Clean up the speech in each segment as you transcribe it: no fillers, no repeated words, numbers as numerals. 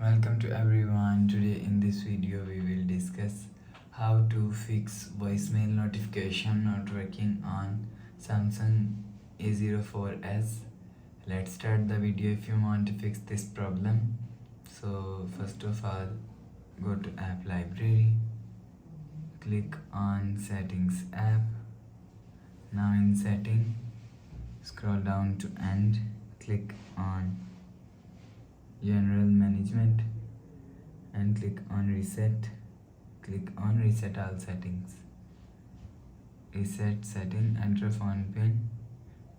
Welcome to everyone. Today in this video we will discuss how to fix voicemail notification not working on Samsung A04S. Let's start the video if you want to fix this problem. So first of all, go to app library, click on settings app. Now in setting, scroll down to end, click on general management and click on reset. Click on reset all settings. Reset setting, enter phone pin,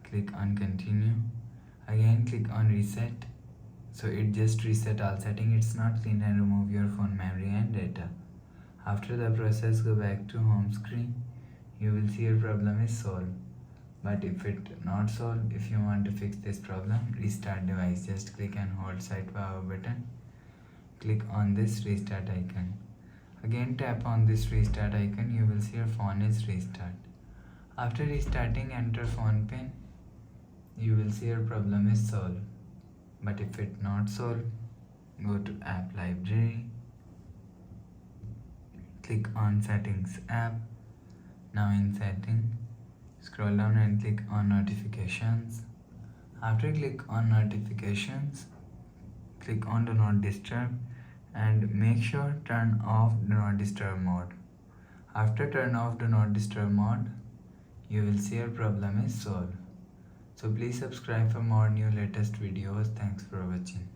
click on continue. Again click on reset. So it just reset all setting. It's not clean and remove your phone memory and data. After the process, go back to home screen. You will see your problem is solved. But if it not solved, if you want to fix this problem, restart device. Just click and hold side power button. Click on this restart icon. Again tap on this restart icon. You will see your phone is restart. After restarting, enter phone pin. You will see your problem is solved. But if it not solved, go to app library. Click on settings app. Now in setting, scroll down and click on notifications. After click on notifications, click on do not disturb and make sure turn off do not disturb mode. After turn off do not disturb mode, you will see your problem is solved. So please subscribe for more new latest videos. Thanks for watching.